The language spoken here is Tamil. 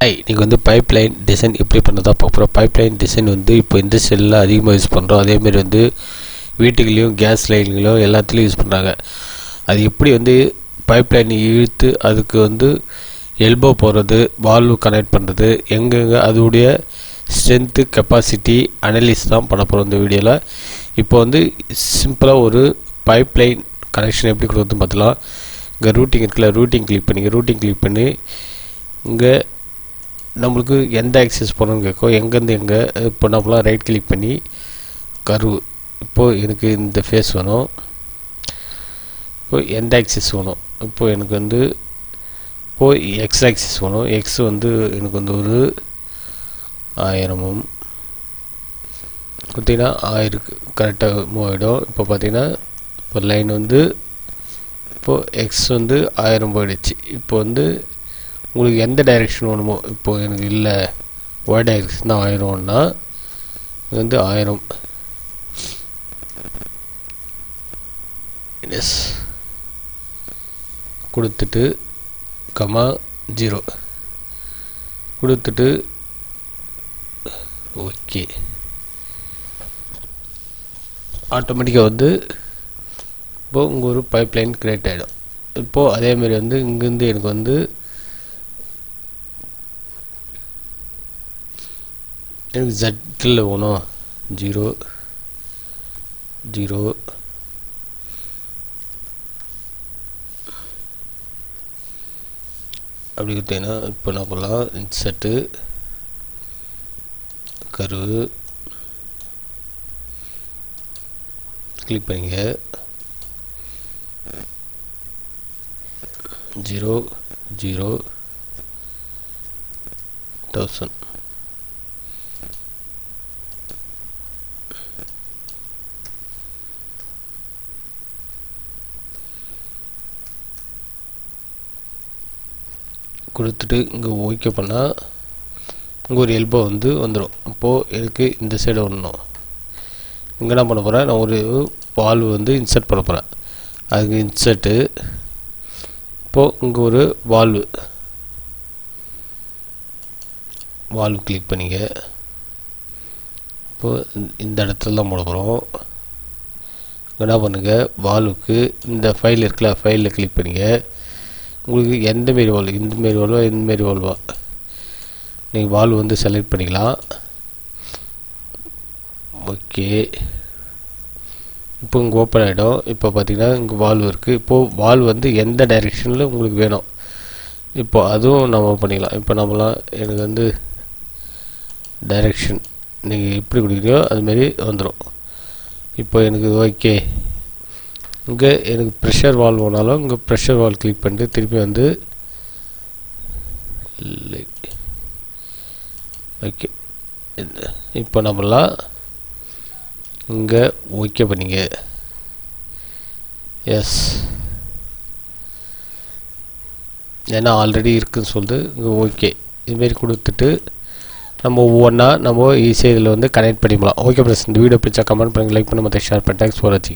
ஹாய், நீங்கள் வந்து பைப்லைன் டிசைன் எப்படி பண்ணதா பார்க்குறோம். பைப்லைன் டிசைன் வந்து இப்போ இண்டஸ்ட்ரியலில் அதிகமாக யூஸ் பண்ணுறோம். அதேமாரி வந்து வீட்டுகளையும் கேஸ் லைன்களையும் எல்லாத்துலேயும் யூஸ் பண்ணுறாங்க. அது எப்படி வந்து பைப்லைன் இழுத்து அதுக்கு வந்து எல்போ போடுறது, வால்வு கனெக்ட் பண்ணுறது, எங்கெங்கே அதோடைய ஸ்ட்ரென்த்து கெப்பாசிட்டி அனலிஸ் தான் பண்ண போகிறோம் இந்த வீடியோவில். இப்போ வந்து சிம்பிளாக ஒரு பைப்லைன் கனெக்ஷன் எப்படி கொடுக்குறதுன்னு பார்த்துலாம். இங்கே ரூட்டிங் இருக்குல்ல, ரூட்டிங் கிளிக் பண்ணி இங்கே நம்மளுக்கு எந்த ஆக்சஸ் போகணுன்னு கேட்கும். எங்கேருந்து எங்கே இப்போ நம்மளாம் ரைட் கிளிக் பண்ணி கர்வ். இப்போது எனக்கு இந்த ஃபேஸ் வேணும். இப்போது எந்த ஆக்சிஸ் வேணும். இப்போது எனக்கு வந்து இப்போது எக்ஸ் ஆக்சிஸ் வேணும். எக்ஸ் வந்து எனக்கு வந்து ஒரு 1000 பார்த்தீங்கன்னா 1000 கரெக்டாக மூவ் ஆகிடும். இப்போ பார்த்தீங்கன்னா இப்போ லைன் வந்து இப்போது எக்ஸ் வந்து 1000 போயிடுச்சு. இப்போ வந்து உங்களுக்கு எந்த டைரெக்ஷன் வேணுமோ, இப்போது எனக்கு இல்லை ஒய் டைரெக்ஷன் தான் 1000ன்னா இது வந்து 1000 எஸ் கொடுத்துட்டு 0 கொடுத்துட்டு ஓகே. ஆட்டோமேட்டிக்காக வந்து இப்போது உங்கள் ஒரு பைப்லைன் கிரியேட் ஆகிடும். இப்போது அதேமாரி வந்து இங்கேருந்து எனக்கு வந்து எனக்கு ஜட்டில் வேணும் 0 அப்படி கொடுத்தீங்கன்னா இப்போ என்ன பண்ணலாம், இன்சர்ட்டு கர்வு கிளிக் பண்ணிங்க 0,0,1000 கொடுத்துட்டு இங்கே ஓகே பண்ணால் இங்கே ஒரு எல்போ வந்து வந்துடும். இப்போது எனக்கு இந்த சைடு வரணும். இங்கே என்ன பண்ண போகிறேன், நான் ஒரு வால்வு வந்து இன்சர்ட் பண்ண போகிறேன். அதுக்கு இன்சர்ட்டு இப்போது இங்கே ஒரு வால்வு கிளிக் பண்ணிங்க. இப்போது இந்த இடத்துல தான் போட போகிறோம். என்ன பண்ணுங்கள், வால்வுக்கு இந்த ஃபைல் இருக்குல்ல, ஃபைலில் கிளிக் பண்ணிங்க. உங்களுக்கு எந்த மாரி வால்வு, இந்தமாரி வால்வா இந்தமாரி வால்வா நீங்கள் வால்வு வந்து செலக்ட் பண்ணிக்கலாம். ஓகே, இப்போ இங்கே ஓப்பன் ஆகிடும். இப்போ பார்த்தீங்கன்னா இங்கே வால்வு இருக்குது. இப்போது வால்வு வந்து எந்த டைரெக்ஷனில் உங்களுக்கு வேணும் இப்போது அதுவும் நம்ம பண்ணிக்கலாம். இப்போ நம்மளாம் எனக்கு வந்து டைரெக்ஷன் நீங்கள் எப்படி கொடுக்குறீங்களோ அதுமாரி வந்துடும். இப்போ எனக்கு ஓகே. இங்கே எனக்கு ப்ரெஷர் வால்வ் வேணாலும் இங்கே ப்ரெஷர் வால்வ் கிளிக் பண்ணிட்டு திருப்பி வந்து ஓகே. இப்போ நம்மளாம் இங்கே ஓகே பண்ணிங்க. எஸ், ஏன்னா ஆல்ரெடி இருக்குதுன்னு சொல்லிட்டு இங்கே ஓகே இதுமாரி கொடுத்துட்டு நம்ம ஒவ்வொன்றா நம்ம ஈஸியாக இதில் வந்து கனெக்ட் பண்ணிக்கலாம். ஓகே ஃப்ரெண்ட்ஸ், இந்த வீடியோ பிடிச்சா கமெண்ட் பண்ணுங்கள், லைக் பண்ணி மற்ற ஷேர் பண்ணி தேங்க்ஸ் ஃபார் வாட்சிங்.